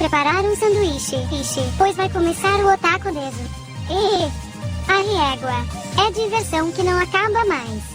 preparar um sanduíche, pois vai começar o Otaku Deso. E a régua é diversão que não acaba mais.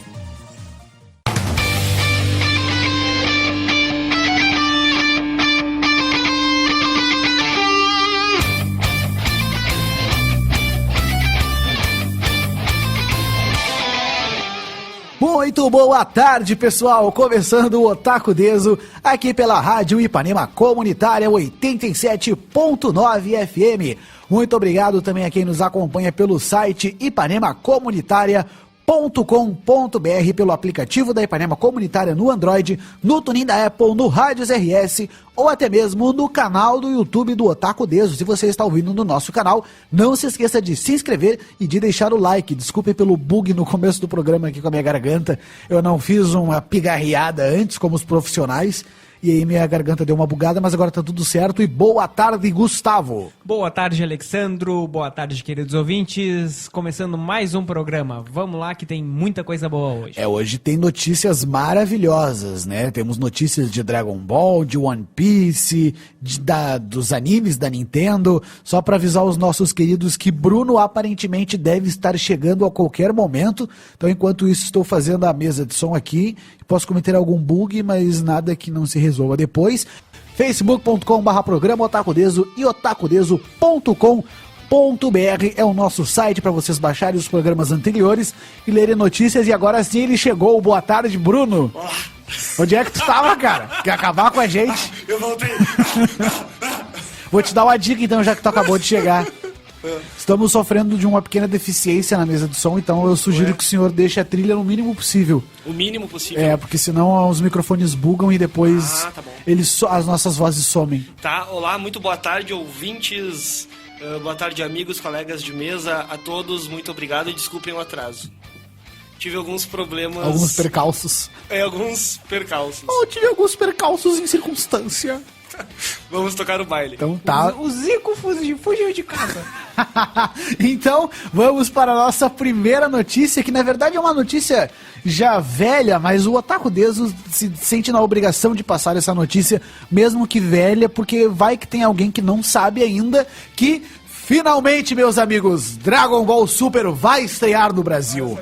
Muito boa tarde, pessoal! Começando o Otaku Deso, aqui pela Rádio Ipanema Comunitária 87.9 FM. Muito obrigado também a quem nos acompanha pelo site ipanemacomunitaria.com.br, pelo aplicativo da Ipanema Comunitária no Android, no Tunin da Apple, no Rádios RS ou até mesmo no canal do YouTube do Otaku Deso. Se você está ouvindo no nosso canal, não se esqueça de se inscrever e de deixar o like. Desculpe pelo bug no começo do programa aqui com a minha garganta. Eu não fiz uma pigarreada antes como os profissionais. E aí minha garganta deu uma bugada, mas agora tá tudo certo. E boa tarde, Gustavo. Boa tarde, Alexandro. Boa tarde, queridos ouvintes. Começando mais um programa. Vamos lá que tem muita coisa boa hoje. Hoje tem notícias maravilhosas, né? Temos notícias de Dragon Ball, de One Piece, dos animes da Nintendo. Só pra avisar os nossos queridos que Bruno aparentemente deve estar chegando a qualquer momento. Então, enquanto isso, estou fazendo a mesa de som aqui. Posso cometer algum bug, mas nada que não se resolva depois. facebook.com/programa Otakudeso e otakudeso.com.br é o nosso site para vocês baixarem os programas anteriores e lerem notícias. E agora sim ele chegou. Boa tarde, Bruno. Olá. Onde é que tu tava, cara? Quer acabar com a gente? Eu voltei. Vou te dar uma dica então, já que tu acabou de chegar. Estamos sofrendo de uma pequena deficiência na mesa de som, então eu sugiro que o senhor deixe a trilha no mínimo possível. O mínimo possível? Porque senão os microfones bugam e depois tá bom. as nossas vozes somem. Tá, olá, muito boa tarde, ouvintes, boa tarde, amigos, colegas de mesa, a todos, muito obrigado e desculpem o atraso. Tive alguns problemas... Alguns percalços. Alguns percalços. Tive alguns percalços em circunstância. Vamos tocar o baile. Então tá. O Zico fugiu de casa. Então, vamos para a nossa primeira notícia, que na verdade é uma notícia já velha, mas o Otaku Deso se sente na obrigação de passar essa notícia, mesmo que velha, porque vai que tem alguém que não sabe ainda que, finalmente, meus amigos, Dragon Ball Super vai estrear no Brasil.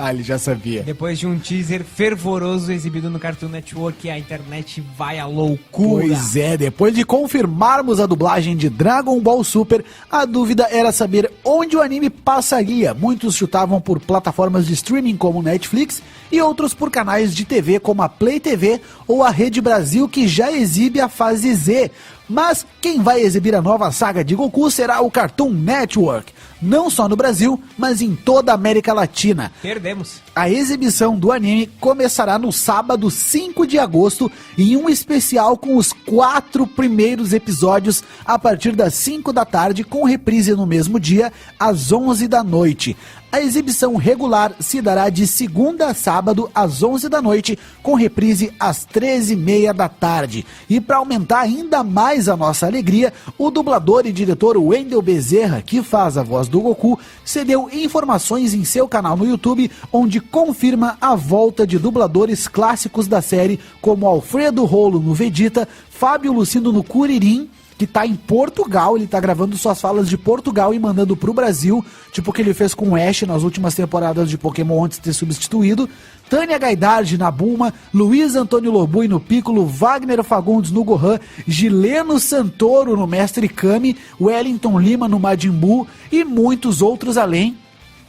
Ele já sabia. Depois de um teaser fervoroso exibido no Cartoon Network, a internet vai à loucura. Pois é, depois de confirmarmos a dublagem de Dragon Ball Super, a dúvida era saber onde o anime passaria. Muitos chutavam por plataformas de streaming como Netflix e outros por canais de TV como a Play TV ou a Rede Brasil, que já exibe a fase Z. Mas quem vai exibir a nova saga de Goku será o Cartoon Network. Não só no Brasil, mas em toda a América Latina. Perdemos. A exibição do anime começará no sábado 5 de agosto em um especial com os 4 primeiros episódios a partir das 5 da tarde, com reprise no mesmo dia às 11 da noite. A exibição regular se dará de segunda a sábado às 11 da noite, com reprise às 13h30 da tarde. E para aumentar ainda mais a nossa alegria, o dublador e diretor Wendel Bezerra, que faz a voz do Goku, cedeu informações em seu canal no YouTube, onde confirma a volta de dubladores clássicos da série, como Alfredo Rolo no Vegeta, Fábio Lucindo no Kuririn, que tá em Portugal. Ele tá gravando suas falas de Portugal e mandando pro Brasil, tipo o que ele fez com o Ash nas últimas temporadas de Pokémon antes de ter substituído. Tânia Gaidard na Bulma, Luiz Antônio Lobui no Piccolo, Wagner Fagundes no Gohan, Gileno Santoro no Mestre Kami, Wellington Lima no Majin Buu e muitos outros, além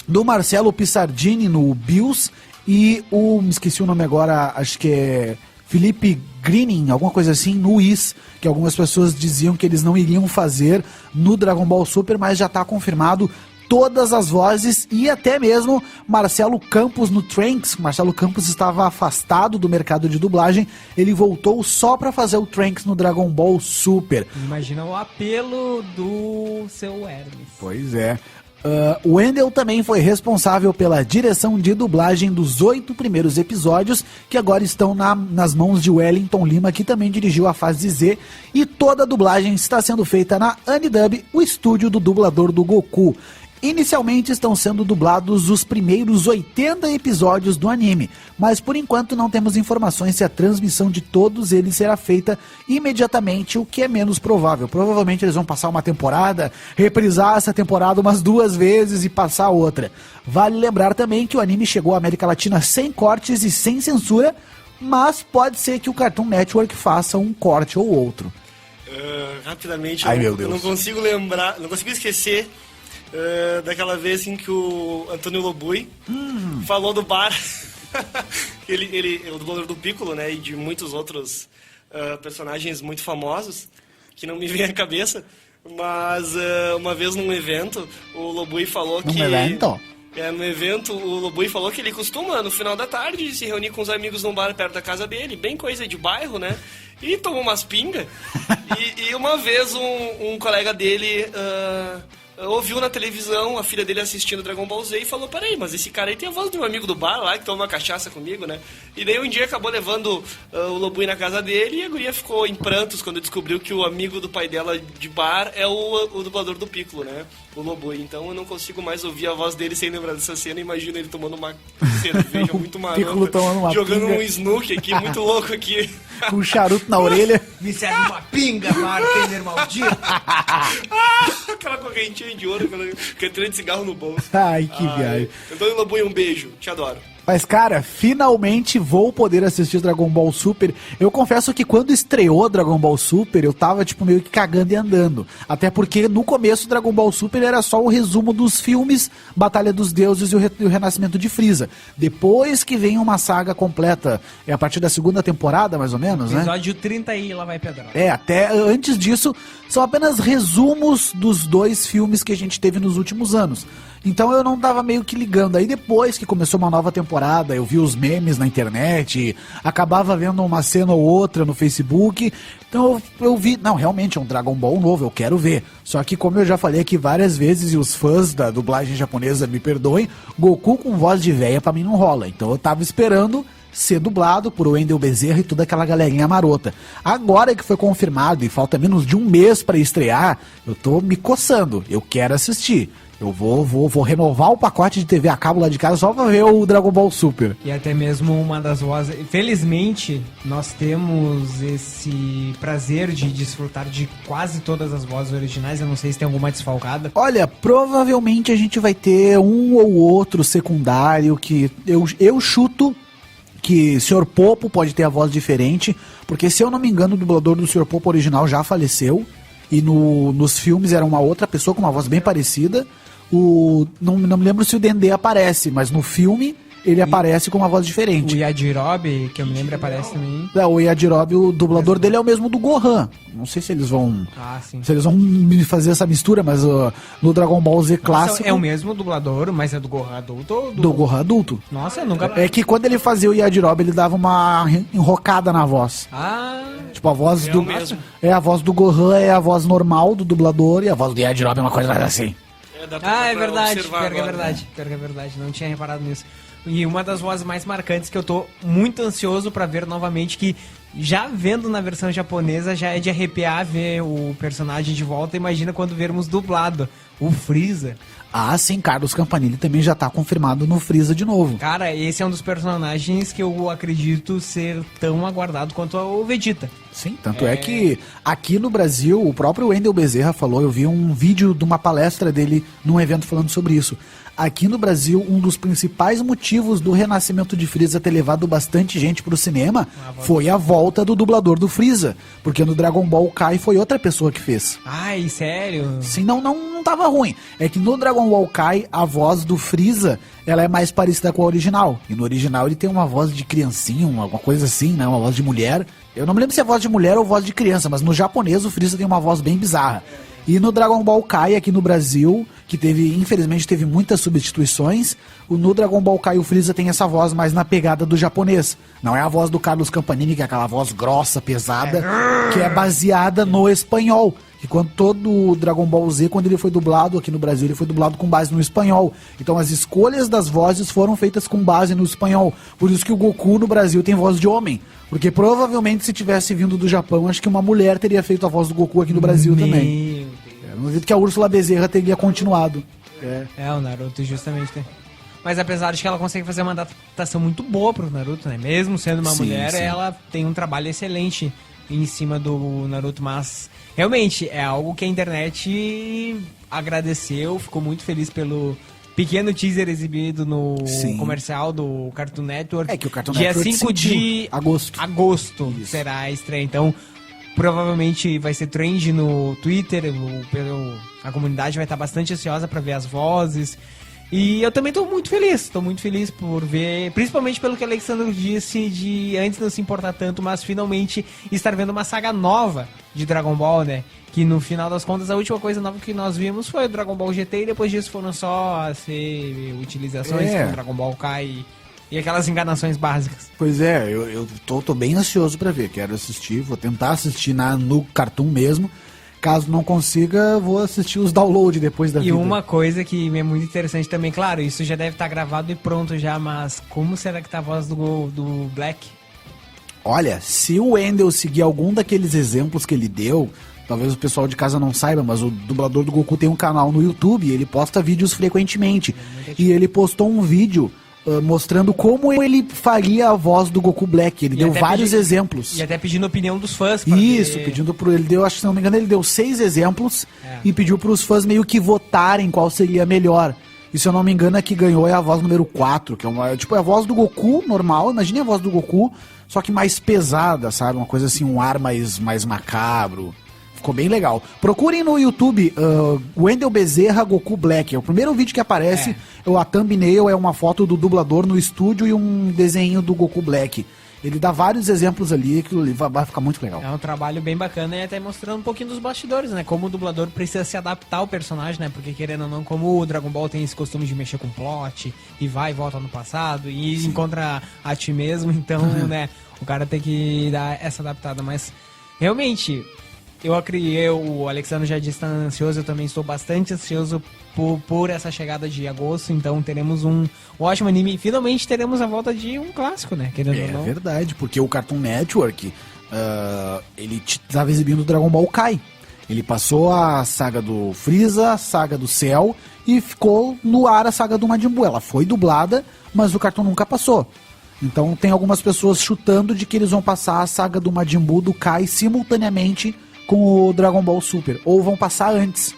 do Marcelo Pissardini no Bills e me esqueci o nome agora, acho que é Felipe Greening, alguma coisa assim, no Whis, que algumas pessoas diziam que eles não iriam fazer no Dragon Ball Super, mas já está confirmado todas as vozes e até mesmo Marcelo Campos no Trunks. Marcelo Campos estava afastado do mercado de dublagem, ele voltou só para fazer o Trunks no Dragon Ball Super. Imagina o apelo do seu Hermes. Pois é. O Wendel também foi responsável pela direção de dublagem dos 8 primeiros episódios, que agora estão nas mãos de Wellington Lima, que também dirigiu a fase Z, e toda a dublagem está sendo feita na Anidub, o estúdio do dublador do Goku. Inicialmente estão sendo dublados os primeiros 80 episódios do anime, mas por enquanto não temos informações se a transmissão de todos eles será feita imediatamente, o que é menos provável. Provavelmente eles vão passar uma temporada, reprisar essa temporada umas 2 vezes e passar outra. Vale lembrar também que o anime chegou à América Latina sem cortes e sem censura, mas pode ser que o Cartoon Network faça um corte ou outro. Rapidamente, Ai, meu eu Deus. não consigo lembrar, não consigo esquecer daquela vez em que o Antônio Lobui falou do bar, ele é o dublador do Piccolo, né, e de muitos outros personagens muito famosos, que não me vem à cabeça, mas uma vez num evento, o Lobui falou Num evento? No evento, o Lobui falou que ele costuma, no final da tarde, se reunir com os amigos num bar perto da casa dele, bem coisa de bairro, né? E tomou umas pingas. e uma vez um colega dele ouviu na televisão a filha dele assistindo Dragon Ball Z e falou: peraí, mas esse cara aí tem a voz de um amigo do bar lá que toma uma cachaça comigo, né? E daí um dia acabou levando o Lobui na casa dele e a guria ficou em prantos quando descobriu que o amigo do pai dela de bar é o dublador do Piccolo, né? O Lobui. Então eu não consigo mais ouvir a voz dele sem lembrar dessa cena. Imagina ele tomando uma cerveja muito Piccolo tomando uma marota, jogando pinga. um snook aqui, muito louco aqui. Com um charuto na orelha. Me serve uma pinga, bartender maldito. Aquela correntinha de ouro, aquela cantina de cigarro no bolso. Ai, que viagem. Antônio Lobui, um beijo. Te adoro. Mas, cara, finalmente vou poder assistir Dragon Ball Super. Eu confesso que quando estreou Dragon Ball Super, eu tava, tipo, meio que cagando e andando. Até porque no começo Dragon Ball Super era só o resumo dos filmes Batalha dos Deuses e o Renascimento de Frieza. Depois que vem uma saga completa, é a partir da segunda temporada, mais ou menos, né? Episódio 30 aí, lá vai pedrada. É, até antes disso, são apenas resumos dos 2 filmes que a gente teve nos últimos anos. Então eu não tava meio que ligando. Aí depois que começou uma nova temporada, eu vi os memes na internet, acabava vendo uma cena ou outra no Facebook. Então eu vi, não, realmente é um Dragon Ball novo, eu quero ver. Só que como eu já falei aqui várias vezes, e os fãs da dublagem japonesa me perdoem, Goku com voz de véia pra mim não rola. Então eu tava esperando ser dublado por Wendel Bezerra e toda aquela galerinha marota. Agora que foi confirmado e falta menos de um mês pra estrear, eu tô me coçando, eu quero assistir. Eu vou renovar o pacote de TV a cabo lá de casa só pra ver o Dragon Ball Super. E até mesmo uma das vozes... Felizmente, nós temos esse prazer de desfrutar de quase todas as vozes originais. Eu não sei se tem alguma desfalcada. Olha, provavelmente a gente vai ter um ou outro secundário que eu chuto que o Sr. Popo pode ter a voz diferente, porque se eu não me engano o dublador do Sr. Popo original já faleceu, e nos filmes era uma outra pessoa com uma voz bem parecida. Não me lembro se o Dendê aparece, mas no filme ele aparece com uma voz O diferente. Yajirobe, que eu me lembro, aparece também. O Yajirobe, o dublador dele é o mesmo do Gohan. Não sei se eles vão... Ah, sim. Se eles vão fazer essa mistura, mas no Dragon Ball Z clássico... É o mesmo dublador, mas é do Gohan adulto ou do Gohan adulto. Nossa, eu nunca... É que quando ele fazia o Yajirobe, ele dava uma enrocada na voz. Ah... Tipo, a voz É do... o mesmo. A voz do Gohan é a voz normal do dublador e a voz do Yajirobe é uma coisa mais assim. É verdade, pior que é verdade, pior que é verdade, não tinha reparado nisso. E uma das vozes mais marcantes que eu tô muito ansioso pra ver novamente, que já vendo na versão japonesa já é de arrepiar ver o personagem de volta. Imagina quando vermos dublado, o Freeza. Ah, sim, Carlos Campanile também já tá confirmado no Freeza de novo. Cara, esse é um dos personagens que eu acredito ser tão aguardado quanto o Vegeta. Sim, tanto é que aqui no Brasil, o próprio Wendel Bezerra falou, eu vi um vídeo de uma palestra dele num evento falando sobre isso. Aqui no Brasil, um dos principais motivos do renascimento de Freeza ter levado bastante gente pro cinema foi a volta do dublador do Freeza. Porque no Dragon Ball Kai foi outra pessoa que fez. Ai, sério? Sim, não tava ruim. É que no Dragon Ball Kai, a voz do Freeza, ela é mais parecida com a original. E no original ele tem uma voz de criancinha, alguma coisa assim, né? Uma voz de mulher. Eu não me lembro se é voz de mulher ou voz de criança, mas no japonês o Freeza tem uma voz bem bizarra. E no Dragon Ball Kai, aqui no Brasil, que infelizmente teve muitas substituições, no Dragon Ball Kai o Freeza tem essa voz mais na pegada do japonês. Não é a voz do Carlos Campanini, que é aquela voz grossa, pesada, que é baseada no espanhol. Que quando todo o Dragon Ball Z, quando ele foi dublado aqui no Brasil, ele foi dublado com base no espanhol. Então as escolhas das vozes foram feitas com base no espanhol. Por isso que o Goku no Brasil tem voz de homem. Porque provavelmente se tivesse vindo do Japão, acho que uma mulher teria feito a voz do Goku aqui no Brasil também. Eu não duvido que a Úrsula Bezerra teria continuado. O Naruto justamente tem. Mas apesar de que ela consegue fazer uma adaptação muito boa pro Naruto, né? Mesmo sendo uma mulher, ela tem um trabalho excelente em cima do Naruto, mas realmente é algo que a internet agradeceu, ficou muito feliz pelo pequeno teaser exibido no comercial do Cartoon Network. Que o Cartoon dia Network 5 de agosto Isso. será a estreia, então provavelmente vai ser trend no Twitter, a comunidade vai estar bastante ansiosa para ver as vozes. E eu também tô muito feliz por ver, principalmente pelo que o Alexandre disse de antes não se importar tanto, mas finalmente estar vendo uma saga nova de Dragon Ball, né? Que no final das contas a última coisa nova que nós vimos foi o Dragon Ball GT e depois disso foram só utilizações com Dragon Ball Kai e aquelas enganações básicas. Pois é, eu tô bem ansioso pra ver, quero assistir, vou tentar assistir no Cartoon mesmo. Caso não consiga, vou assistir os downloads depois da vida. E uma coisa que é muito interessante também, claro, isso já deve estar gravado e pronto já, mas como será que tá a voz do Black? Olha, se o Wendell seguir algum daqueles exemplos que ele deu, talvez o pessoal de casa não saiba, mas o dublador do Goku tem um canal no YouTube e ele posta vídeos frequentemente. E ele postou um vídeo mostrando como ele faria a voz do Goku Black. Ele deu vários exemplos. E até pedindo opinião dos fãs. Pedindo ele deu, acho que se não me engano, ele deu 6 exemplos e pediu pros fãs meio que votarem qual seria melhor. E se eu não me engano, a que ganhou é a voz número 4, que é a voz do Goku normal, imagine a voz do Goku, só que mais pesada, sabe? Uma coisa assim, um ar mais macabro. Ficou bem legal. Procurem no YouTube Wendell Bezerra Goku Black. É o primeiro vídeo que aparece. A thumbnail é uma foto do dublador no estúdio e um desenho do Goku Black. Ele dá vários exemplos ali, que vai ficar muito legal. É um trabalho bem bacana e até mostrando um pouquinho dos bastidores, né? Como o dublador precisa se adaptar ao personagem, né? Porque querendo ou não, como o Dragon Ball tem esse costume de mexer com plot e vai e volta no passado e encontra a ti mesmo, então, né? O cara tem que dar essa adaptada, mas realmente... o Alexandre já disse que está ansioso, eu também estou bastante ansioso por essa chegada de agosto, então teremos um ótimo anime, finalmente teremos a volta de um clássico, né? Querendo ou não. É verdade, porque o Cartoon Network, ele estava exibindo o Dragon Ball Kai. Ele passou a saga do Freeza, a saga do Cell e ficou no ar a saga do Majin Buu. Ela foi dublada, mas o Cartoon nunca passou. Então tem algumas pessoas chutando de que eles vão passar a saga do Majin Buu, do Kai, simultaneamente com o Dragon Ball Super, ou vão passar antes.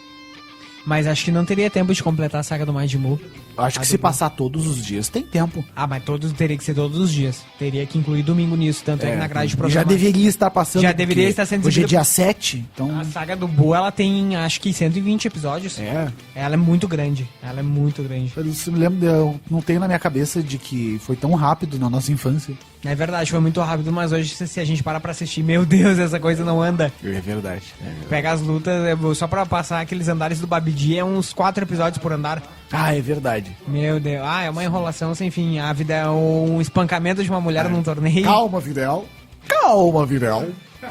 Mas acho que não teria tempo de completar a saga do Majin Buu. Acho que se passar todos os dias, tem tempo. Mas teria que ser todos os dias. Teria que incluir domingo nisso, tanto é que na grade de programa... Já deveria estar passando. Já deveria estar sendo... Hoje é dia 7, então... A saga do Buu, ela tem, acho que 120 episódios. Ela é muito grande. Eu me lembro, eu não tenho na minha cabeça de que foi tão rápido na nossa infância. É verdade, foi muito rápido, mas hoje se a gente parar pra assistir, meu Deus, essa coisa não anda. É verdade. Pega as lutas, só pra passar aqueles andares do Babidi, é uns 4 episódios por andar. É verdade. Meu Deus, é uma enrolação sem fim. A vida é um espancamento de uma mulher num torneio. Calma, Videl.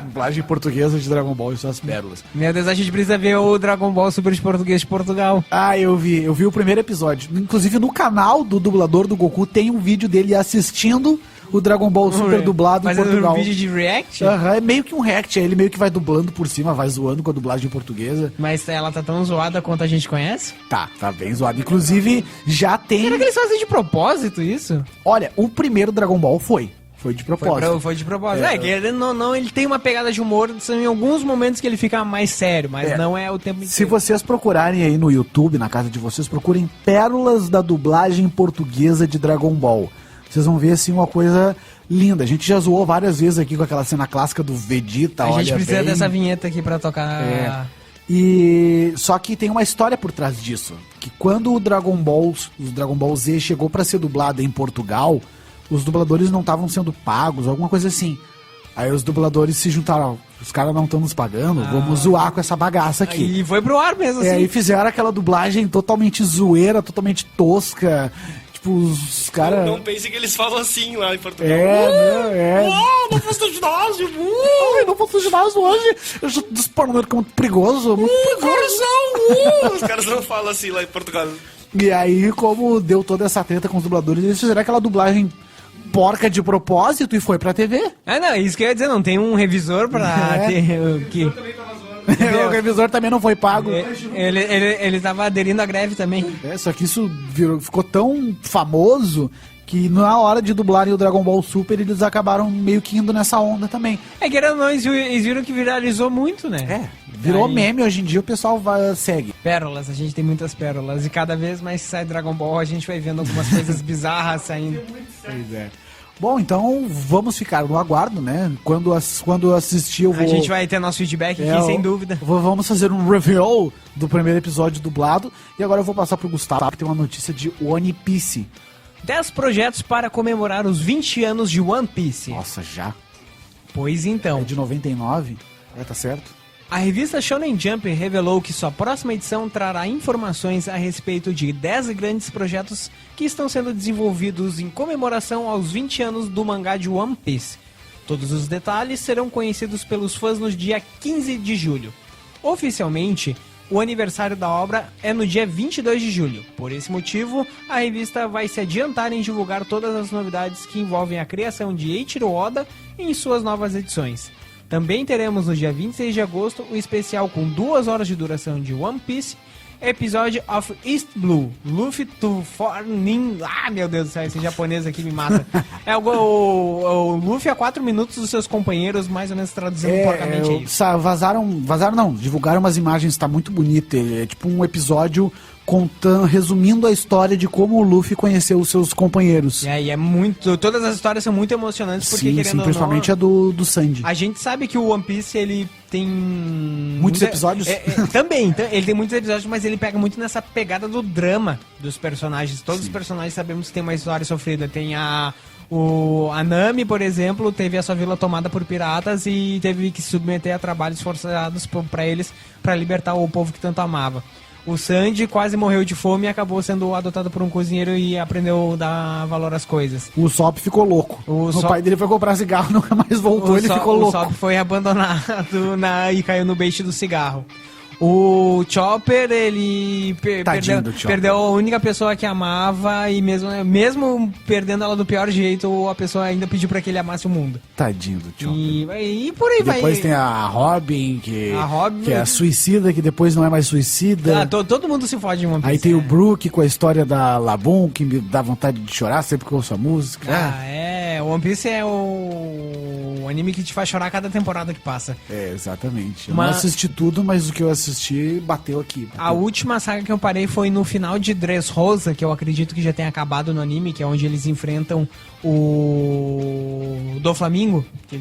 Dublagem portuguesa de Dragon Ball e suas pérolas. Meu Deus, a gente precisa ver o Dragon Ball Super de Português de Portugal. Eu vi o primeiro episódio. Inclusive no canal do dublador do Goku tem um vídeo dele assistindo o Dragon Ball Super dublado em Portugal. Um vídeo de react? É meio que um react, ele meio que vai dublando por cima, vai zoando com a dublagem portuguesa. Mas ela tá tão zoada quanto a gente conhece? Tá bem zoada. Inclusive, já tem... Será que eles fazem de propósito isso? Olha, o primeiro Dragon Ball foi de propósito. Foi de propósito. Não, ele tem uma pegada de humor, são em alguns momentos que ele fica mais sério, mas não é o tempo inteiro. Se vocês procurarem aí no YouTube, na casa de vocês, procurem pérolas da dublagem portuguesa de Dragon Ball. Vocês vão ver, assim, uma coisa linda. A gente já zoou várias vezes aqui com aquela cena clássica do Vegeta, A gente precisa dessa vinheta aqui pra tocar... E só que tem uma história por trás disso. Que quando o Dragon Ball Z chegou pra ser dublado em Portugal, os dubladores não estavam sendo pagos, alguma coisa assim. Aí os dubladores se juntaram, os caras não estão nos pagando, vamos zoar com essa bagaça aqui. E foi pro ar mesmo, assim. E fizeram aquela dublagem totalmente zoeira, totalmente tosca. Tipo, os caras... Não pense que eles falam assim lá em Portugal. Não faço no ginásio. Não faço no ginásio hoje. Eu já disparando que é muito perigoso. Os caras não falam assim lá em Portugal. E aí, como deu toda essa treta com os dubladores, eles fizeram aquela dublagem porca de propósito e foi pra TV. Não, isso que eu ia dizer, não tem um revisor pra ter o que... também tava zoando O revisor também não foi pago. Ele tava aderindo à greve também. Só que isso ficou tão famoso que na hora de dublarem o Dragon Ball Super, eles acabaram meio que indo nessa onda também. Querendo ou não, eles viram que viralizou muito, né? Virou meme, hoje em dia o pessoal segue. Pérolas, a gente tem muitas pérolas. E cada vez mais que sai Dragon Ball, a gente vai vendo algumas coisas bizarras saindo. Pois é. Bom, então vamos ficar no aguardo, né? Quando assistir eu vou... A gente vai ter nosso feedback aqui, sem dúvida. Vamos fazer um review do primeiro episódio dublado. E agora eu vou passar pro Gustavo, que tem uma notícia de One Piece. 10 projetos para comemorar os 20 anos de One Piece. Nossa, já? Pois então. É de 99? Tá certo. A revista Shonen Jump revelou que sua próxima edição trará informações a respeito de 10 grandes projetos que estão sendo desenvolvidos em comemoração aos 20 anos do mangá de One Piece. Todos os detalhes serão conhecidos pelos fãs no dia 15 de julho. Oficialmente, o aniversário da obra é no dia 22 de julho. Por esse motivo, a revista vai se adiantar em divulgar todas as novidades que envolvem a criação de Eiichiro Oda em suas novas edições. Também teremos no dia 26 de agosto o especial com 2 horas de duração de One Piece, Episódio of East Blue, Luffy to Fornin... meu Deus do céu, esse japonês aqui me mata. O Luffy a 4 minutos dos seus companheiros, mais ou menos traduzindo porcamente isso. Divulgaram umas imagens, tá muito bonito. É tipo um episódio resumindo a história de como o Luffy conheceu os seus companheiros. E é muito... Todas as histórias são muito emocionantes, porque sim, principalmente a do Sanji. A gente sabe que o One Piece, ele tem... Muitos episódios? Também, ele tem muitos episódios, mas ele pega muito nessa pegada do drama dos personagens. Todos os personagens sabemos que tem uma história sofrida. Tem a Nami, por exemplo, teve a sua vila tomada por piratas e teve que se submeter a trabalhos forçados pra eles, pra libertar o povo que tanto amava. O Sanji quase morreu de fome e acabou sendo adotado por um cozinheiro e aprendeu a dar valor às coisas. O Sop ficou louco. O pai dele foi comprar cigarro, nunca mais voltou, ele ficou louco. O Sop foi abandonado e caiu no bait do cigarro. O Chopper, ele perdeu a única pessoa que amava e mesmo perdendo ela do pior jeito, a pessoa ainda pediu pra que ele amasse o mundo. Tadinho do Chopper. E por aí vai. Depois tem a Robin, que é a suicida, que depois não é mais suicida. Todo mundo se fode em One Piece. Aí tem o Brook com a história da Labum, que me dá vontade de chorar sempre que eu ouço a música. O One Piece é o anime que te faz chorar cada temporada que passa. Exatamente. Eu não assisti tudo, mas o que eu assisti bateu aqui. A última saga que eu parei foi no final de Dressrosa, que eu acredito que já tenha acabado no anime, que é onde eles enfrentam o Doflamingo, que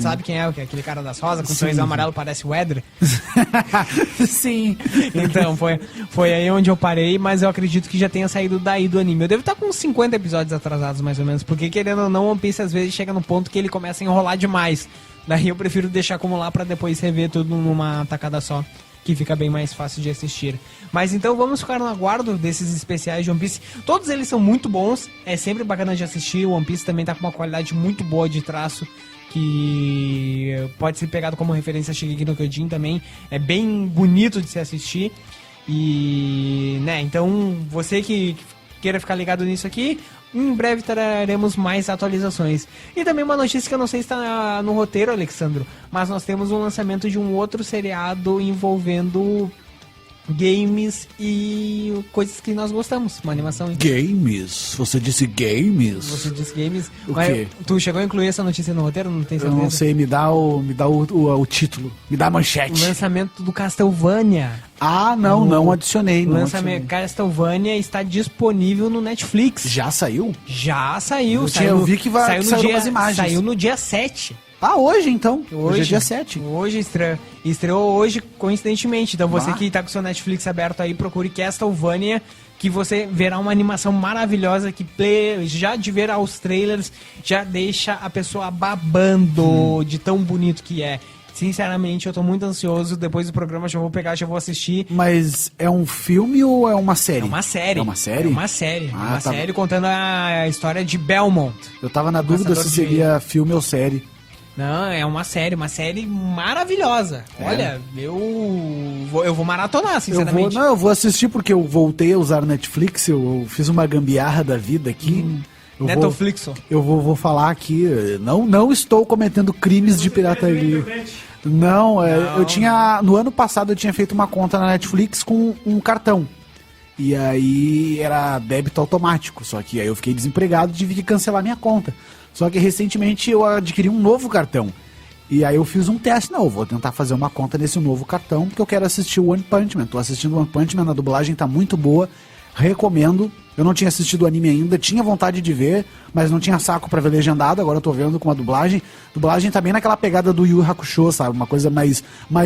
sabe quem é, que é aquele cara das rosas, com o sorriso amarelo, parece o Edra. Sim. Então, foi aí onde eu parei, mas eu acredito que já tenha saído daí do anime. Eu devo estar com uns 50 episódios atrasados, mais ou menos, porque querendo ou não, One Piece às vezes chega no ponto que ele começa a enrolar demais. Daí eu prefiro deixar acumular pra depois rever tudo numa tacada só, que fica bem mais fácil de assistir. Mas então vamos ficar no aguardo desses especiais de One Piece. Todos eles são muito bons, é sempre bacana de assistir. O One Piece também tá com uma qualidade muito boa de traço, que pode ser pegado como referência a Shingeki no Kyojin também. É bem bonito de se assistir. E, então você que queira ficar ligado nisso aqui, em breve traremos mais atualizações. E também uma notícia que eu não sei se está no roteiro, Alexandro, mas nós temos um lançamento de um outro seriado envolvendo games e coisas que nós gostamos. Uma animação. Games? Você disse games? Você disse games. O quê? Tu chegou a incluir essa notícia no roteiro? Não tem certeza? Eu não sei, me dá o título. Me dá a manchete. O lançamento do Castlevania. Não adicionei. Castlevania está disponível no Netflix. Já saiu? Já saiu. Eu vi que saiu umas imagens. Saiu no dia 7. Hoje então. Hoje é dia 7. Hoje estreou hoje, coincidentemente. Então você que tá com seu Netflix aberto aí, procure Castlevania, que você verá uma animação maravilhosa que já de ver aos trailers já deixa a pessoa babando de tão bonito que é. Sinceramente, eu tô muito ansioso. Depois do programa já vou assistir. Mas é um filme ou é uma série? É uma série. É uma série? É uma série. Série contando a história de Belmont. Eu tava na dúvida se seria filme ou série. Não, é uma série maravilhosa. Olha, eu vou maratonar, sinceramente. Eu vou assistir porque eu voltei a usar Netflix, eu fiz uma gambiarra da vida aqui. Netflix. Eu vou falar aqui, não estou cometendo crimes de pirataria. Não, eu tinha... No ano passado eu tinha feito uma conta na Netflix com um cartão. E aí era débito automático. Só que aí eu fiquei desempregado e tive que cancelar minha conta. Só que recentemente eu adquiri um novo cartão. E aí eu fiz um teste. Não, eu vou tentar fazer uma conta nesse novo cartão, porque eu quero assistir o One Punch Man. Tô assistindo o One Punch Man, a dublagem tá muito boa. Recomendo. Eu não tinha assistido o anime ainda, tinha vontade de ver, mas não tinha saco pra ver legendado, agora eu tô vendo com a dublagem. A dublagem tá bem naquela pegada do Yu Hakusho, sabe? Uma coisa mais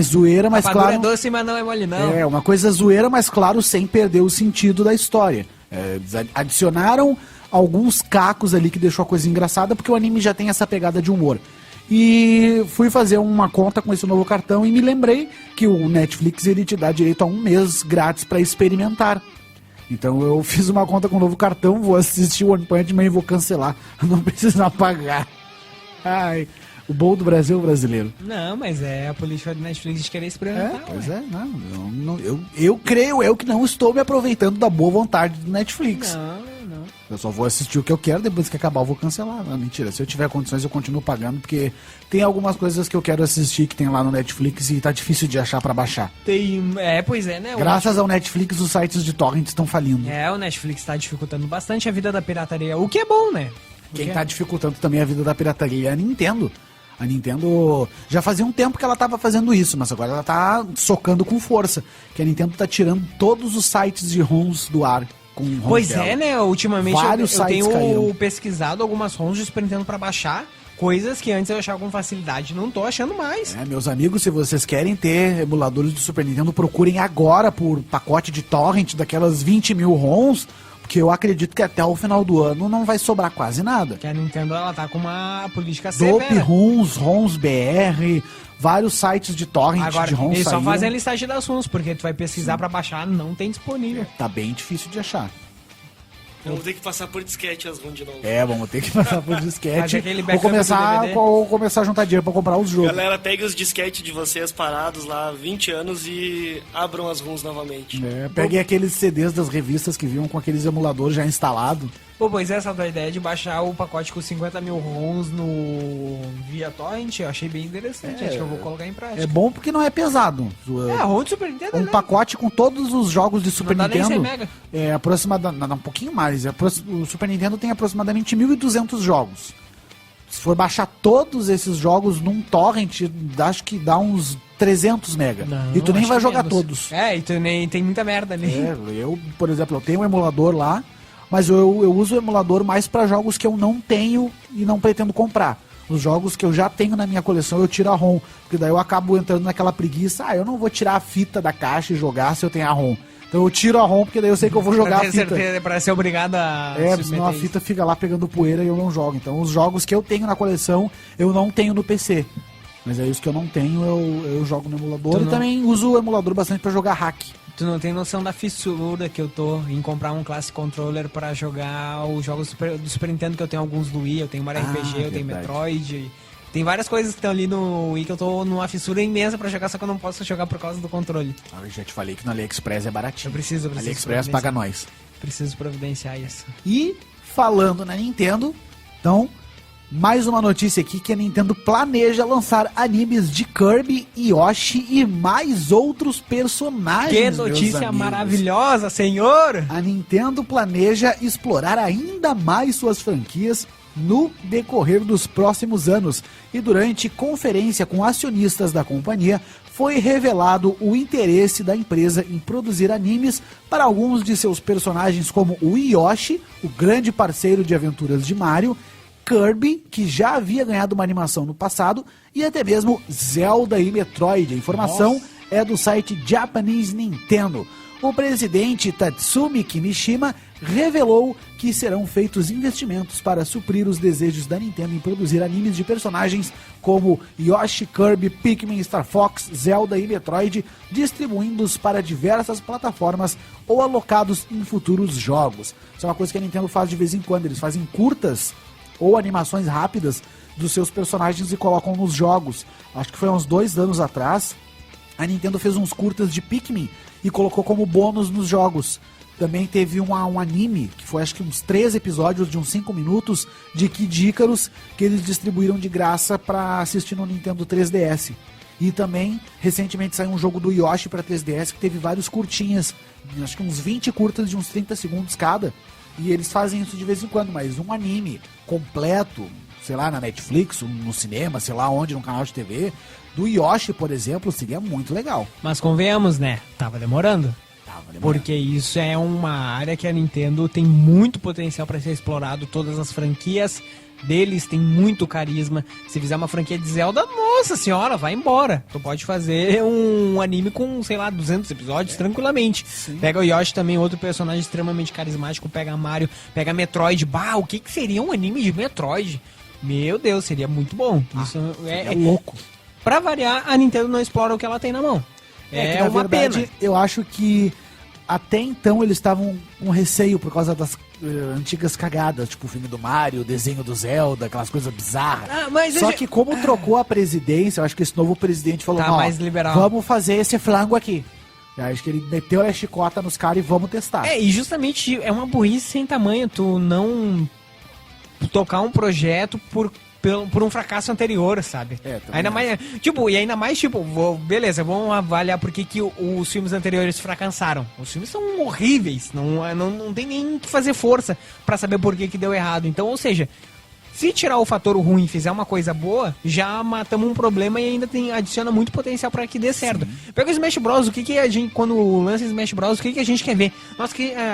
zoeira, mas claro... é doce, mas não é mole, não. É, uma coisa zoeira, mas claro, sem perder o sentido da história. Adicionaram alguns cacos ali que deixou a coisa engraçada, porque o anime já tem essa pegada de humor. E fui fazer uma conta com esse novo cartão e me lembrei que o Netflix ele te dá direito a um mês grátis pra experimentar. Então eu fiz uma conta com um novo cartão, vou assistir o One Punch Man e vou cancelar, não precisar pagar. Ai, o bom do Brasil é o brasileiro. Não, mas é a política do Netflix de querer experimentar. Pois é, eu creio que não estou me aproveitando da boa vontade do Netflix. Não. Eu só vou assistir o que eu quero, depois que acabar eu vou cancelar. Não, mentira, se eu tiver condições eu continuo pagando, porque tem algumas coisas que eu quero assistir que tem lá no Netflix e tá difícil de achar pra baixar. Pois é, né? Graças ao Netflix, os sites de torrent estão falindo. O Netflix tá dificultando bastante a vida da pirataria, o que é bom, né? Quem tá dificultando também a vida da pirataria é a Nintendo. A Nintendo já fazia um tempo que ela tava fazendo isso, mas agora ela tá socando com força. Que a Nintendo tá tirando todos os sites de ROMs do ar. Pois é, né? Ultimamente eu tenho caíram. pesquisado algumas ROMs de Super Nintendo pra baixar. Coisas que antes eu achava com facilidade, não tô achando mais. Meus amigos, se vocês querem ter emuladores do Super Nintendo, procurem agora por pacote de torrent daquelas 20 mil ROMs, porque eu acredito que até o final do ano não vai sobrar quase nada. Que a Nintendo ela tá com uma política severa. Dope ROMs BR, vários sites de torrent agora, de ROMs eles saíram. só fazem a listagem das ROMs, porque tu vai pesquisar pra baixar, não tem disponível. Tá bem difícil de achar. Vamos ter que passar por disquete as ROMs de novo. Vamos ter que passar por disquete. Vou começar a juntar dinheiro pra comprar os jogos. Galera, pegue os disquetes de vocês parados lá há 20 anos e abram as ROMs novamente. Peguem aqueles CDs das revistas que vinham com aqueles emuladores já instalados. Pois essa tua ideia de baixar o pacote com 50 mil ROMs no via torrent, eu achei bem interessante, acho que eu vou colocar em prática. É bom porque não é pesado. ROM de Super Nintendo, um pacote com todos os jogos de Super não dá Nintendo. Nem 100 mega. É aproximadamente, um pouquinho mais. O Super Nintendo tem aproximadamente 1.200 jogos. Se for baixar todos esses jogos num torrent, acho que dá uns 300 mega. Não, e tu nem vai jogar menos. Todos. E tu nem tem muita merda ali. Eu, por exemplo, eu tenho um emulador lá, mas eu uso o emulador mais para jogos que eu não tenho e não pretendo comprar. Os jogos que eu já tenho na minha coleção eu tiro a ROM, porque daí eu acabo entrando naquela preguiça, eu não vou tirar a fita da caixa e jogar se eu tenho a ROM. Então eu tiro a ROM, porque daí eu sei que eu vou jogar a fita. Certeza, pra ser obrigado a senão a fita fica lá pegando poeira e eu não jogo. Então os jogos que eu tenho na coleção, eu não tenho no PC. Mas é isso que eu não tenho, eu jogo no emulador. E também uso o emulador bastante pra jogar hack. Tu não tem noção da fissura que eu tô em comprar um Classic Controller pra jogar os jogos do Super Nintendo, que eu tenho alguns do Wii, eu tenho Mario RPG, eu tenho Metroid. Tem várias coisas que estão ali no Wii que eu tô numa fissura imensa pra jogar, só que eu não posso jogar por causa do controle. Eu já te falei que no AliExpress é baratinho. Eu preciso AliExpress paga nós. Preciso providenciar isso. E falando na Nintendo, então, mais uma notícia aqui que a Nintendo planeja lançar animes de Kirby, Yoshi e mais outros personagens. Que notícia maravilhosa, senhor! A Nintendo planeja explorar ainda mais suas franquias no decorrer dos próximos anos, e durante conferência com acionistas da companhia foi revelado o interesse da empresa em produzir animes para alguns de seus personagens, como o Yoshi, o grande parceiro de aventuras de Mario, Kirby, que já havia ganhado uma animação no passado, e até mesmo Zelda e Metroid. A informação é do site Japanese Nintendo. O presidente Tatsumi Kimishima revelou que serão feitos investimentos para suprir os desejos da Nintendo em produzir animes de personagens como Yoshi, Kirby, Pikmin, Star Fox, Zelda e Metroid, distribuindo-os para diversas plataformas ou alocados em futuros jogos. Isso é uma coisa que a Nintendo faz de vez em quando, eles fazem curtas ou animações rápidas dos seus personagens e colocam nos jogos. Acho que foi há uns 2 anos atrás, a Nintendo fez uns curtas de Pikmin e colocou como bônus nos jogos. Também teve um anime, que foi acho que uns 3 episódios de uns 5 minutos, de Kid Icarus, que eles distribuíram de graça pra assistir no Nintendo 3DS. E também, recentemente saiu um jogo do Yoshi pra 3DS que teve vários curtinhas, acho que uns 20 curtas de uns 30 segundos cada. E eles fazem isso de vez em quando, mas um anime completo, sei lá, na Netflix, no cinema, sei lá onde, num canal de TV, do Yoshi, por exemplo, seria muito legal. Mas convenhamos, né? Tava demorando. Tava demorando. Porque isso é uma área que a Nintendo tem muito potencial para ser explorado. Todas as franquias deles têm muito carisma. Se fizer uma franquia de Zelda, nossa senhora, vai embora. Tu pode fazer um anime com, sei lá, 200 episódios tranquilamente. Sim. Pega o Yoshi também, outro personagem extremamente carismático. Pega Mario, pega Metroid. Bah, o que seria um anime de Metroid? Meu Deus, seria muito bom. Isso É louco. Pra variar, a Nintendo não explora o que ela tem na mão. Que, na uma verdade, pena. eu acho que até então eles estavam com receio por causa das antigas cagadas, tipo o filme do Mario, o desenho do Zelda, aquelas coisas bizarras. Só que como trocou a presidência, eu acho que esse novo presidente falou, Tá não, mais liberal. vamos fazer esse flango aqui. Eu acho que ele meteu a chicota nos caras e vamos testar. E justamente é uma burrice sem tamanho tu não tocar um projeto por um fracasso anterior, sabe? Ainda mais, beleza, vamos avaliar por que os filmes anteriores fracassaram. Os filmes são horríveis, não tem nem que fazer força pra saber por que deu errado. Então, ou seja, se tirar o fator ruim e fizer uma coisa boa, já matamos um problema e ainda adiciona muito potencial pra que dê certo. Pega o Smash Bros, o que a gente, quando lança Smash Bros, o que a gente quer ver?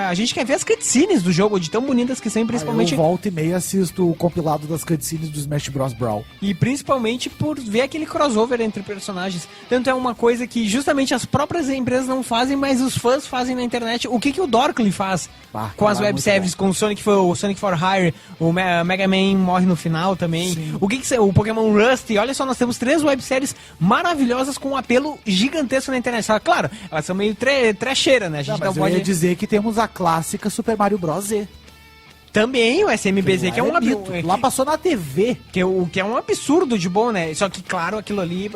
A gente quer ver as cutscenes do jogo, de tão bonitas que são, principalmente... Eu volto e meia assisto o compilado das cutscenes do Smash Bros Brawl. E principalmente por ver aquele crossover entre personagens. Tanto é uma coisa que justamente as próprias empresas não fazem, mas os fãs fazem na internet. O que o Dorkly faz com as webservices, com o Sonic for Hire, o Mega Man morre no final também. Sim. O Pokémon Rust, olha só, nós temos 3 webséries maravilhosas com um apelo gigantesco na internet. Claro, elas são meio trecheiras, né? A gente mas eu ia dizer que temos a clássica Super Mario Bros. Z. Também o SMBZ, que é um mito. Lá passou na TV. Que é um absurdo de bom, né? Só que, claro, aquilo ali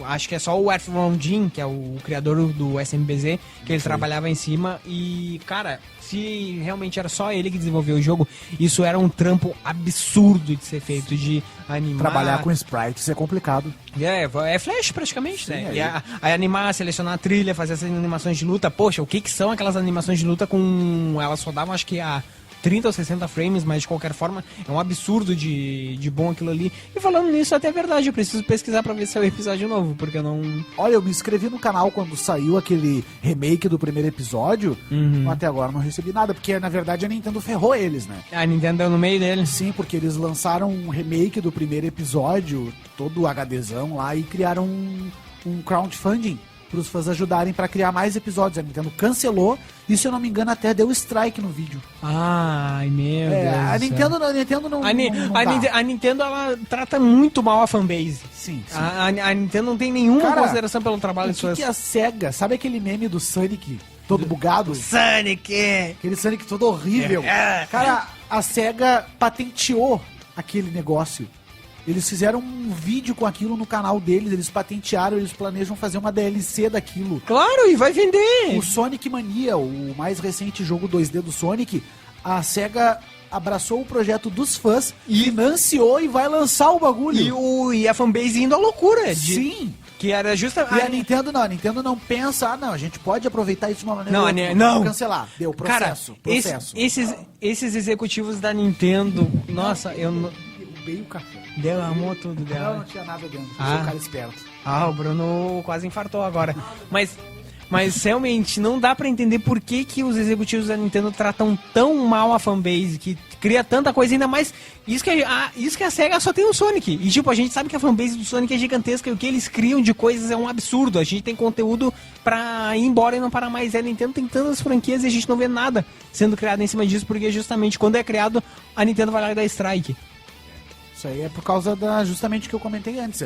acho que é só o Earthworm Jim, que é o criador do SMBZ, que ele trabalhava em cima. E, cara, se realmente era só ele que desenvolveu o jogo, isso era um trampo absurdo de ser feito, de animar. Trabalhar com sprites é complicado. É Flash praticamente, Sim, né? aí. E aí animar, selecionar a trilha, fazer essas animações de luta. Poxa, o que são aquelas animações de luta com... Elas só davam, acho que a 30 ou 60 frames, mas de qualquer forma é um absurdo de bom aquilo ali. E falando nisso, até é verdade, eu preciso pesquisar pra ver se é o episódio novo, porque eu não... Olha, eu me inscrevi no canal quando saiu aquele remake do primeiro episódio, até agora não recebi nada, porque na verdade a Nintendo ferrou eles, né? A Nintendo deu no meio dele. Sim, porque eles lançaram um remake do primeiro episódio, todo HDzão lá, e criaram um crowdfunding para os fãs ajudarem para criar mais episódios. A Nintendo cancelou e, se eu não me engano, até deu strike no vídeo. Ai, meu Deus. A Nintendo não dá. A Nintendo, ela trata muito mal a fanbase. Sim. A Nintendo não tem nenhuma consideração pelo trabalho O de suas... que a SEGA, sabe aquele meme do Sonic todo bugado? Sonic! Aquele Sonic todo horrível. Cara, a SEGA patenteou aquele negócio. Eles fizeram um vídeo com aquilo no canal deles, eles patentearam, eles planejam fazer uma DLC daquilo. Claro, e vai vender! O Sonic Mania, o mais recente jogo 2D do Sonic, a SEGA abraçou o projeto dos fãs, financiou e vai lançar o bagulho. E a fanbase indo à loucura. Sim! Que era justamente... E a Nintendo não pensa, a gente pode aproveitar isso de uma maneira... Não! Cancelar. Deu processo. Cara, esses executivos da Nintendo, nossa, eu não... Derrubei o café. Derramou tudo dela. Não tinha nada dentro. Eu sou um cara esperto. O Bruno quase infartou agora. Mas realmente não dá pra entender por que os executivos da Nintendo tratam tão mal a fanbase, que cria tanta coisa, ainda mais... Isso que a SEGA só tem o Sonic. E tipo, a gente sabe que a fanbase do Sonic é gigantesca e o que eles criam de coisas é um absurdo. A gente tem conteúdo pra ir embora e não parar mais. A Nintendo tem tantas franquias e a gente não vê nada sendo criado em cima disso, porque justamente quando é criado, a Nintendo vai lá e dá strike. Isso aí é por causa justamente que eu comentei antes.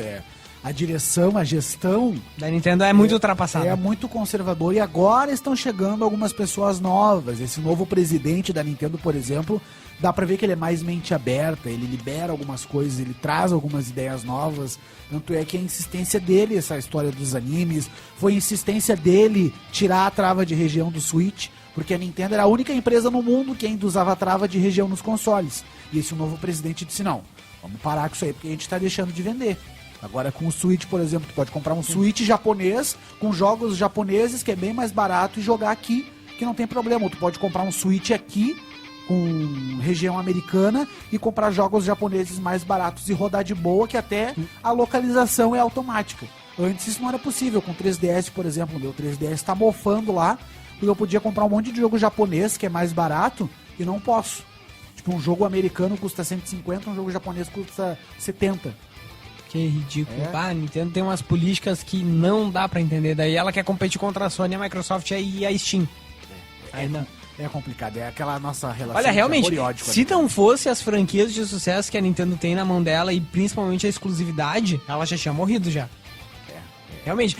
A direção, a gestão da Nintendo é muito ultrapassada. É muito conservador e agora estão chegando algumas pessoas novas. Esse novo presidente da Nintendo, por exemplo, dá pra ver que ele é mais mente aberta, ele libera algumas coisas, ele traz algumas ideias novas. Tanto é que a insistência dele, essa história dos animes, foi a insistência dele tirar a trava de região do Switch, porque a Nintendo era a única empresa no mundo que ainda usava a trava de região nos consoles. E esse novo presidente disse, não, vamos parar com isso aí, porque a gente tá deixando de vender. Agora com o Switch, por exemplo, tu pode comprar um Switch japonês com jogos japoneses, que é bem mais barato, e jogar aqui, que não tem problema. Ou tu pode comprar um Switch aqui com região americana e comprar jogos japoneses mais baratos e rodar de boa, que até a localização é automática. Antes isso não era possível. Com 3DS, por exemplo, o meu 3DS tá mofando lá, porque eu podia comprar um monte de jogo japonês que é mais barato e não posso. Tipo, um jogo americano custa 150, um jogo japonês custa 70. Que ridículo. A Nintendo tem umas políticas que não dá pra entender. Daí ela quer competir contra a Sony, a Microsoft e a Steam. É complicado, é aquela nossa relação. Olha, realmente, periódica, se não fosse as franquias de sucesso que a Nintendo tem na mão dela e principalmente a exclusividade, ela já tinha morrido já. Realmente,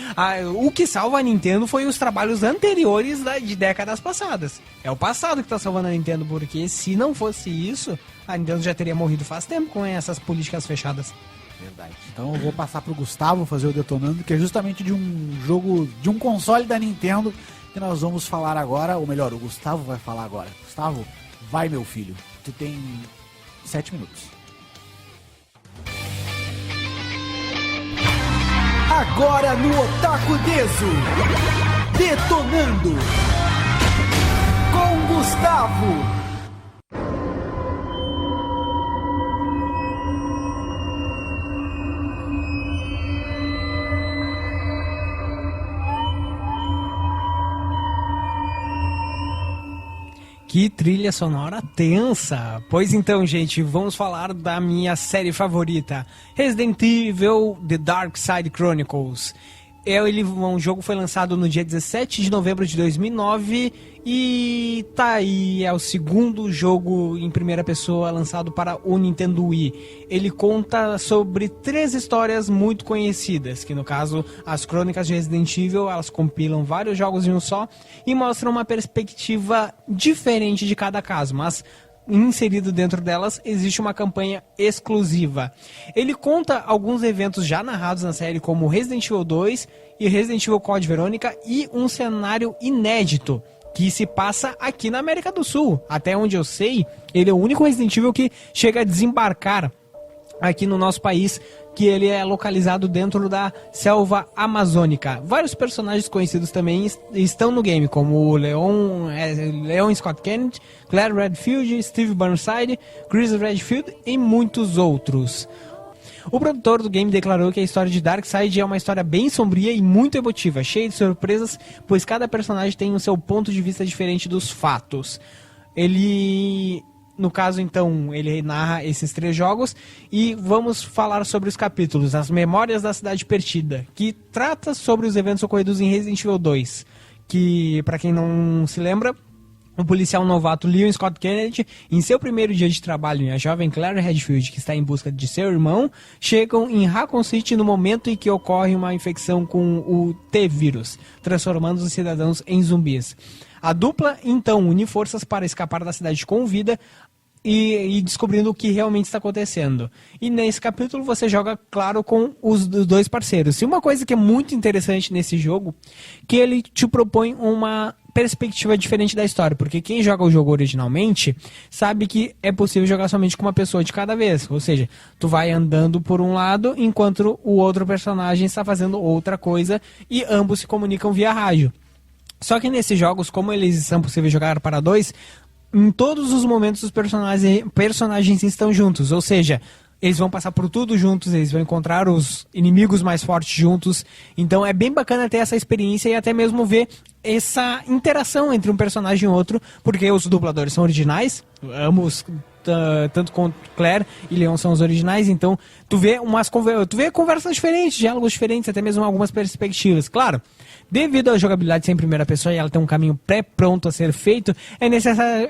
o que salva a Nintendo foi os trabalhos anteriores de décadas passadas. É o passado que tá salvando a Nintendo, porque se não fosse isso, a Nintendo já teria morrido faz tempo com essas políticas fechadas. Verdade. Então eu vou passar pro Gustavo fazer o Detonando, que é justamente de um jogo, de um console da Nintendo, que nós vamos falar agora, ou melhor, o Gustavo vai falar agora. Gustavo, vai meu filho, tu tem 7 minutos. Agora no Otaku Deso, Detonando com Gustavo. Que trilha sonora tensa! Pois então, gente, vamos falar da minha série favorita, Resident Evil The Dark Side Chronicles. Um jogo foi lançado no dia 17 de novembro de 2009 e tá aí, é o segundo jogo em primeira pessoa lançado para o Nintendo Wii. Ele conta sobre 3 histórias muito conhecidas, que no caso, as crônicas de Resident Evil, elas compilam vários jogos em um só e mostram uma perspectiva diferente de cada caso, mas inserido dentro delas existe uma campanha exclusiva. Ele conta alguns eventos já narrados na série, como Resident Evil 2 e Resident Evil Code Verônica, e um cenário inédito que se passa aqui na América do Sul. Até onde eu sei, ele é o único Resident Evil que chega a desembarcar aqui no nosso país, que ele é localizado dentro da selva amazônica. Vários personagens conhecidos também estão no game, como o Leon Scott Kennedy, Claire Redfield, Steve Burnside, Chris Redfield e muitos outros. O produtor do game declarou que a história de Darkseid é uma história bem sombria e muito emotiva, cheia de surpresas, pois cada personagem tem o seu ponto de vista diferente dos fatos. No caso, então, ele narra esses 3 jogos e vamos falar sobre os capítulos, As Memórias da Cidade Perdida, que trata sobre os eventos ocorridos em Resident Evil 2, que, para quem não se lembra, o policial novato Leon Scott Kennedy, em seu primeiro dia de trabalho, e a jovem Claire Redfield, que está em busca de seu irmão, chegam em Raccoon City no momento em que ocorre uma infecção com o T-Vírus, transformando os cidadãos em zumbis. A dupla, então, une forças para escapar da cidade com vida e descobrindo o que realmente está acontecendo. E nesse capítulo você joga, claro, com os 2 parceiros. E uma coisa que é muito interessante nesse jogo, que ele te propõe uma perspectiva diferente da história, porque quem joga o jogo originalmente sabe que é possível jogar somente com uma pessoa de cada vez, ou seja, tu vai andando por um lado enquanto o outro personagem está fazendo outra coisa e ambos se comunicam via rádio. Só que nesses jogos, como eles são possíveis jogar para 2, em todos os momentos os personagens estão juntos, ou seja, eles vão passar por tudo juntos, eles vão encontrar os inimigos mais fortes juntos. Então é bem bacana ter essa experiência e até mesmo ver essa interação entre um personagem e outro, porque os dubladores são originais, ambos, tanto quanto Claire e Leon são os originais, então tu vê conversas diferentes, diálogos diferentes, até mesmo algumas perspectivas. Claro, devido à jogabilidade ser em primeira pessoa e ela ter um caminho pré-pronto a ser feito, é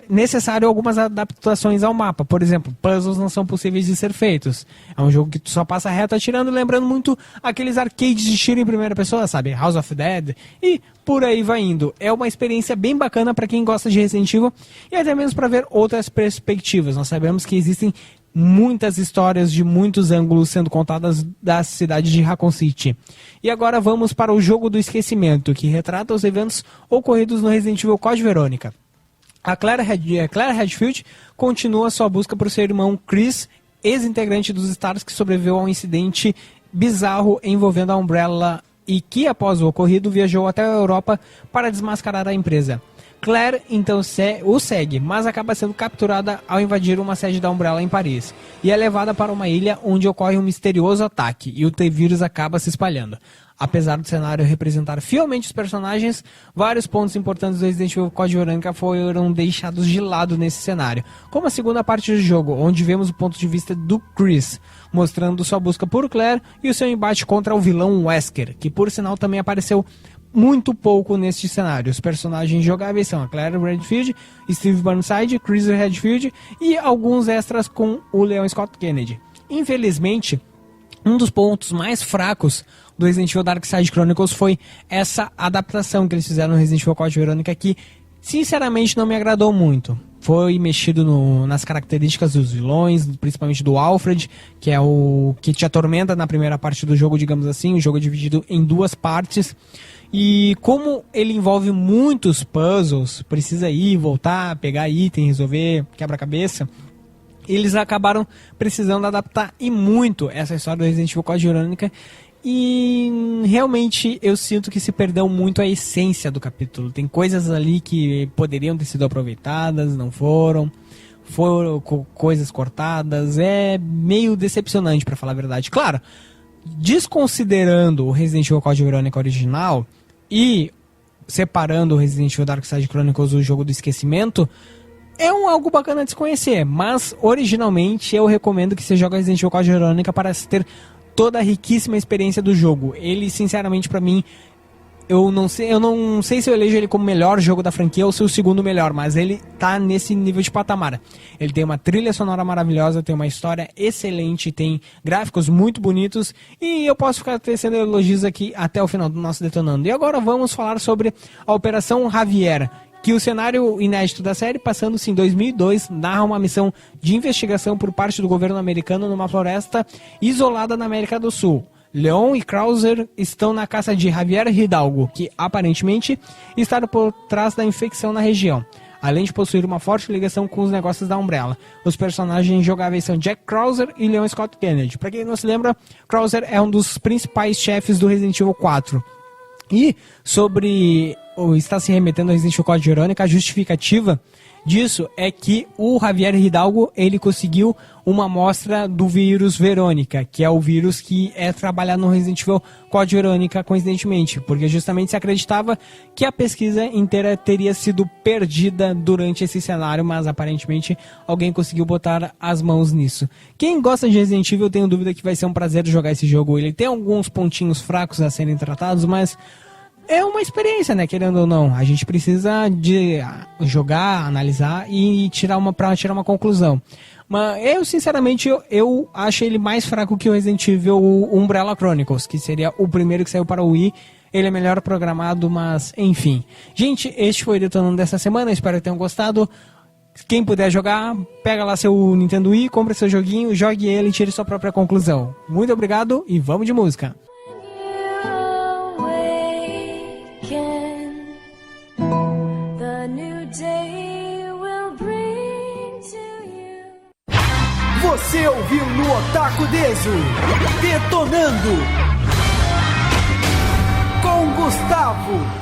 necessário algumas adaptações ao mapa. Por exemplo, puzzles não são possíveis de ser feitos. É um jogo que tu só passa reto atirando, lembrando muito aqueles arcades de tiro em primeira pessoa, sabe? House of Dead e por aí vai indo. É uma experiência bem bacana para quem gosta de Resident Evil e até mesmo para ver outras perspectivas. Nós sabemos que existem muitas histórias de muitos ângulos sendo contadas da cidade de Raccoon City. E agora vamos para o jogo do esquecimento, que retrata os eventos ocorridos no Resident Evil Code Verônica. A Claire Redfield continua sua busca por seu irmão Chris, ex-integrante dos Stars que sobreviveu a um incidente bizarro envolvendo a Umbrella e que, após o ocorrido, viajou até a Europa para desmascarar a empresa. Claire então o segue, mas acaba sendo capturada ao invadir uma sede da Umbrella em Paris e é levada para uma ilha onde ocorre um misterioso ataque e o T-Vírus acaba se espalhando. Apesar do cenário representar fielmente os personagens, vários pontos importantes do Resident Evil Code Verônica foram deixados de lado nesse cenário, como a segunda parte do jogo, onde vemos o ponto de vista do Chris, mostrando sua busca por Claire e o seu embate contra o vilão Wesker, que por sinal também apareceu muito pouco neste cenário. Os personagens jogáveis são a Claire Redfield, Steve Burnside, Chris Redfield e alguns extras com o Leon Scott Kennedy. Infelizmente, um dos pontos mais fracos do Resident Evil Dark Side Chronicles foi essa adaptação que eles fizeram no Resident Evil Code Verônica, que sinceramente não me agradou muito. Foi mexido nas características dos vilões, principalmente do Alfred, que é o que te atormenta na primeira parte do jogo, digamos assim. O jogo é dividido em duas partes. E como ele envolve muitos puzzles, precisa ir, voltar, pegar item, resolver quebra-cabeça, eles acabaram precisando adaptar e muito essa história do Resident Evil Code Verônica. E realmente eu sinto que se perdeu muito a essência do capítulo. Tem coisas ali que poderiam ter sido aproveitadas, não foram coisas cortadas. É meio decepcionante, pra falar a verdade. Claro, desconsiderando o Resident Evil Code Verônica original e separando o Resident Evil Dark Side Chronicles do jogo do esquecimento, é algo bacana de se conhecer. Mas originalmente eu recomendo que você jogue Resident Evil Code Verônica para ter toda a riquíssima experiência do jogo. Ele, sinceramente, pra mim, eu não sei se eu elejo ele como o melhor jogo da franquia ou se o segundo melhor, mas ele tá nesse nível de patamar. Ele tem uma trilha sonora maravilhosa, tem uma história excelente, tem gráficos muito bonitos e eu posso ficar tecendo elogios aqui até o final do nosso Detonando. E agora vamos falar sobre a Operação Javier, que o cenário inédito da série, passando-se em 2002, narra uma missão de investigação por parte do governo americano numa floresta isolada na América do Sul. Leon e Krauser estão na caça de Javier Hidalgo, que aparentemente está por trás da infecção na região, além de possuir uma forte ligação com os negócios da Umbrella. Os personagens jogáveis são Jack Krauser e Leon Scott Kennedy. Para quem não se lembra, Krauser é um dos principais chefes do Resident Evil 4. E sobre está se remetendo ao Resident Evil Code Verônica, a justificativa disso é que o Javier Hidalgo, ele conseguiu uma amostra do vírus Verônica, que é o vírus que é trabalhado no Resident Evil Code Verônica, coincidentemente, porque justamente se acreditava que a pesquisa inteira teria sido perdida durante esse cenário, mas aparentemente alguém conseguiu botar as mãos nisso. Quem gosta de Resident Evil, eu tenho dúvida que vai ser um prazer jogar esse jogo. Ele tem alguns pontinhos fracos a serem tratados, mas é uma experiência, né, querendo ou não. A gente precisa de jogar, analisar e tirar uma conclusão. Mas eu, sinceramente, eu acho ele mais fraco que o Resident Evil Umbrella Chronicles, que seria o primeiro que saiu para o Wii. Ele é melhor programado, mas enfim. Gente, este foi o Detonando dessa semana, espero que tenham gostado. Quem puder jogar, pega lá seu Nintendo Wii, compre seu joguinho, jogue ele e tire sua própria conclusão. Muito obrigado e vamos de música. Você ouviu no Otaku Deso, Detonando com Gustavo.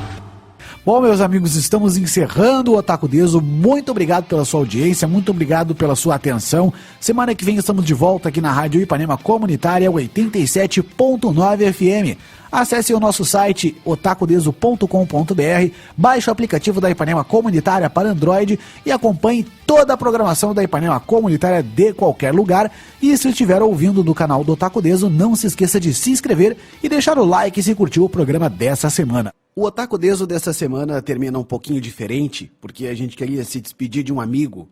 Bom, meus amigos, estamos encerrando o Otaku Deso. Muito obrigado pela sua audiência, muito obrigado pela sua atenção. Semana que vem estamos de volta aqui na Rádio Ipanema Comunitária 87.9 FM. Acesse o nosso site otakudeso.com.br, baixe o aplicativo da Ipanema Comunitária para Android e acompanhe toda a programação da Ipanema Comunitária de qualquer lugar. E se estiver ouvindo no canal do Otaku Deso, não se esqueça de se inscrever e deixar o like se curtiu o programa dessa semana. O Otaku Deso dessa semana termina um pouquinho diferente, porque a gente queria se despedir de um amigo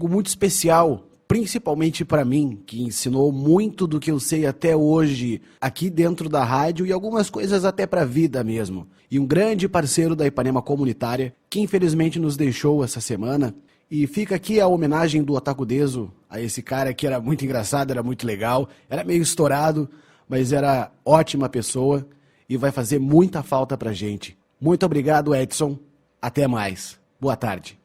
muito especial, principalmente para mim, que ensinou muito do que eu sei até hoje aqui dentro da rádio e algumas coisas até para a vida mesmo. E um grande parceiro da Ipanema Comunitária, que infelizmente nos deixou essa semana. E fica aqui a homenagem do Otaku Deso a esse cara que era muito engraçado, era muito legal, era meio estourado, mas era ótima pessoa e vai fazer muita falta pra gente. Muito obrigado, Edson. Até mais. Boa tarde.